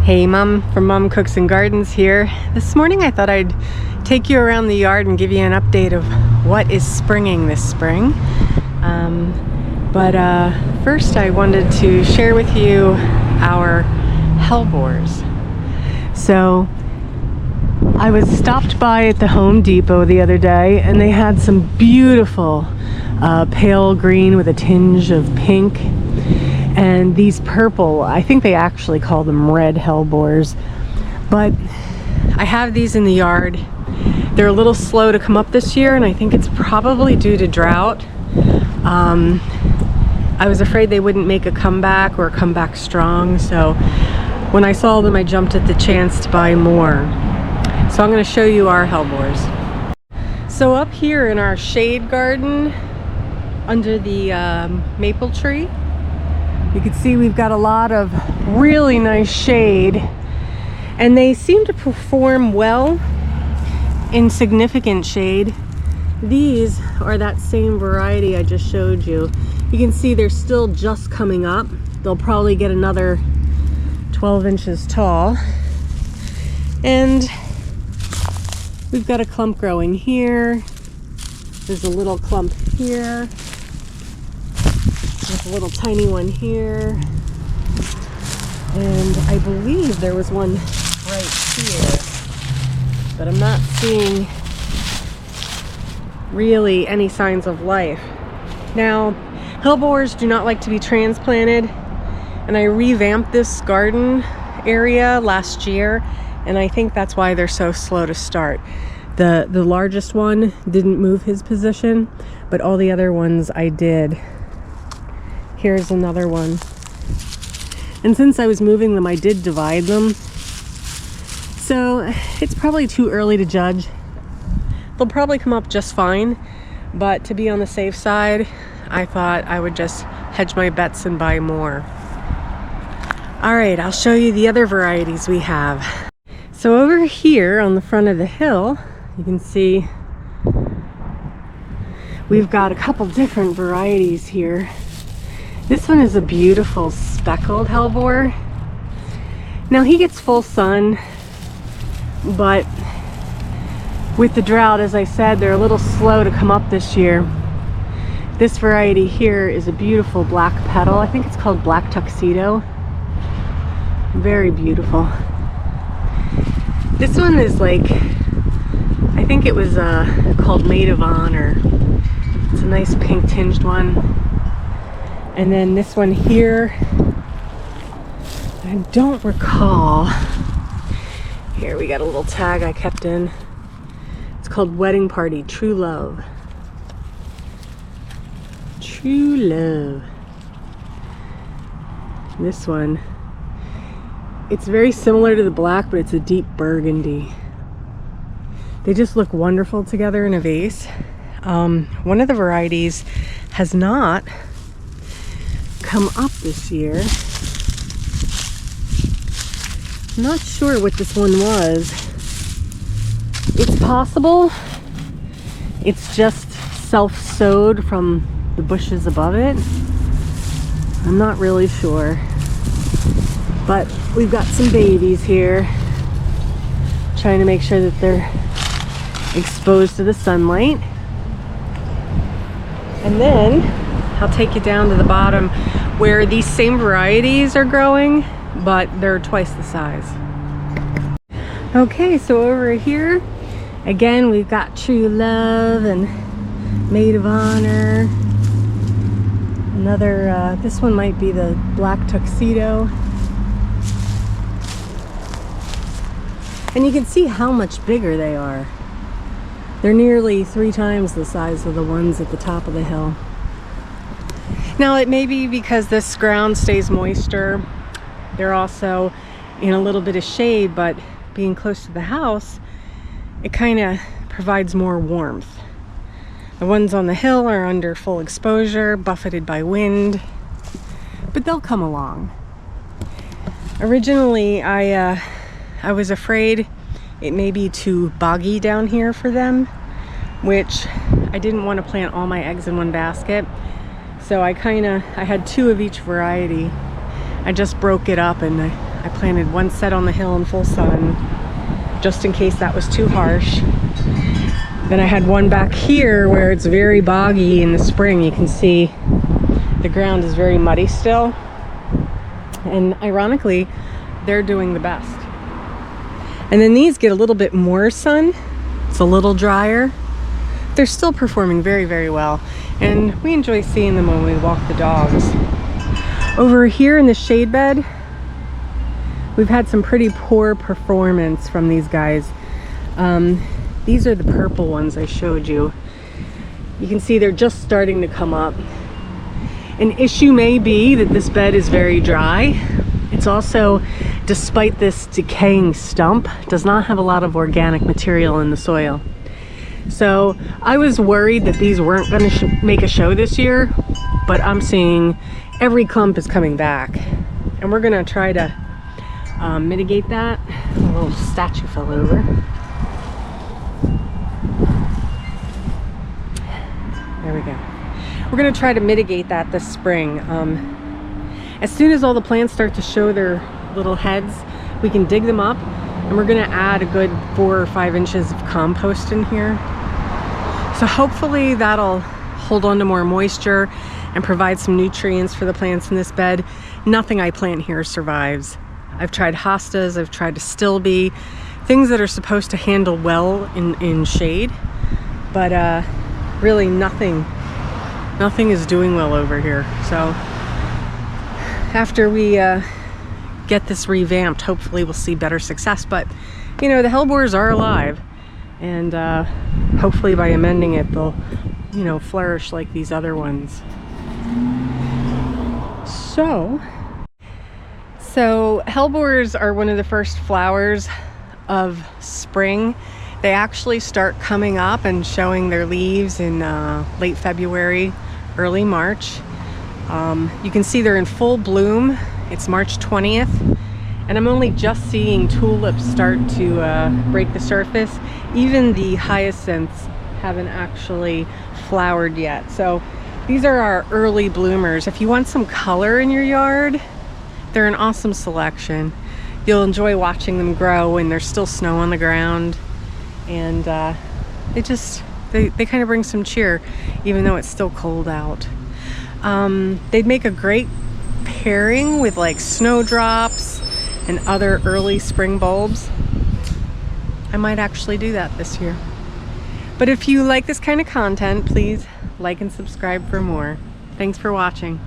Hey, Mom from Mom Cooks and Gardens here. This morning I thought I'd take you around the yard and give you an update of what is springing this spring. First I wanted to share with you our Hellebores. So I was stopped by at the Home Depot the other day and they had some beautiful pale green with a tinge of pink. And these purple, I think they actually call them red Hellebores. But I have these in the yard. They're a little slow to come up this year, and I think it's probably due to drought. I was afraid they wouldn't make a comeback or come back strong, so when I saw them, I jumped at the chance to buy more. So I'm going to show you our Hellebores. So up here in our shade garden, under the maple tree, you can see we've got a lot of really nice shade, and they seem to perform well in significant shade. These are that same variety I just showed you. You can see they're still just coming up. They'll probably get another 12 inches tall. And we've got a clump growing here. There's a little clump here. There's a little tiny one here, and I believe there was one right here, but I'm not seeing really any signs of life. Now, Hellebores do not like to be transplanted, and I revamped this garden area last year, and I think that's why they're so slow to start. The largest one didn't move his position, but all the other ones I did. Here's another one. And since I was moving them, I did divide them. So it's probably too early to judge. They'll probably come up just fine, but to be on the safe side, I thought I would just hedge my bets and buy more. All right, I'll show you the other varieties we have. So over here on the front of the hill, you can see we've got a couple different varieties here. This one is a beautiful speckled Hellebore. Now he gets full sun, but with the drought, as I said, they're a little slow to come up this year. This variety here is a beautiful black petal. I think it's called Black Tuxedo. Very beautiful. This one is like, I think it was called Maid of Honor. It's a nice pink tinged one. And then this one here, I don't recall. Here we got a little tag I kept in. It's called Wedding Party, True Love. True Love. This one, it's very similar to the black, but it's a deep burgundy. They just look wonderful together in a vase. One of the varieties has not come up this year. I'm not sure what this one was. It's possible it's just self-sowed from the bushes above it. I'm not really sure. But we've got some babies here. Trying to make sure that they're exposed to the sunlight. And then I'll take you down to the bottom where these same varieties are growing, but they're twice the size. Okay, so over here, again, we've got True Love and Maid of Honor. Another, this one might be the Black Tuxedo. And you can see how much bigger they are. They're nearly 3 times the size of the ones at the top of the hill. Now it may be because this ground stays moister. They're also in a little bit of shade, but being close to the house, it kind of provides more warmth. The ones on the hill are under full exposure, buffeted by wind, but they'll come along. Originally, I was afraid it may be too boggy down here for them, which I didn't want to plant all my eggs in one basket. So I had 2 of each variety. I just broke it up and I planted one set on the hill in full sun, just in case that was too harsh. Then I had one back here where it's very boggy in the spring. You can see the ground is very muddy still. And ironically, they're doing the best. And then these get a little bit more sun. It's a little drier. They're still performing very, very well. And we enjoy seeing them when we walk the dogs. Over here in the shade bed, we've had some pretty poor performance from these guys. These are the purple ones I showed you. You can see they're just starting to come up. An issue may be that this bed is very dry. It's also, despite this decaying stump, does not have a lot of organic material in the soil. So I was worried that these weren't going to make a show this year, but I'm seeing every clump is coming back. And we're going to try to mitigate that. A little statue fell over. There we go. We're going to try to mitigate that this spring. As soon as all the plants start to show their little heads, we can dig them up, and we're going to add a good 4 or 5 inches of compost in here. So hopefully that'll hold on to more moisture and provide some nutrients for the plants in this bed. Nothing I plant here survives. I've tried hostas, I've tried astilbe, things that are supposed to handle well in shade, but really nothing is doing well over here. So after we get this revamped, hopefully we'll see better success. But you know, the hellebores are alive, and hopefully by amending it, they'll, you know, flourish like these other ones. So hellebores are one of the first flowers of spring. They actually start coming up and showing their leaves in late February, early March. You can see they're in full bloom. It's March 20th, and I'm only just seeing tulips start to break the surface. Even the hyacinths haven't actually flowered yet. So these are our early bloomers. If you want some color in your yard, they're an awesome selection. You'll enjoy watching them grow when there's still snow on the ground. And they kind of bring some cheer, even though it's still cold out. They'd make a great pairing with like snowdrops and other early spring bulbs. I might actually do that this year. But if you like this kind of content, please like and subscribe for more. Thanks for watching.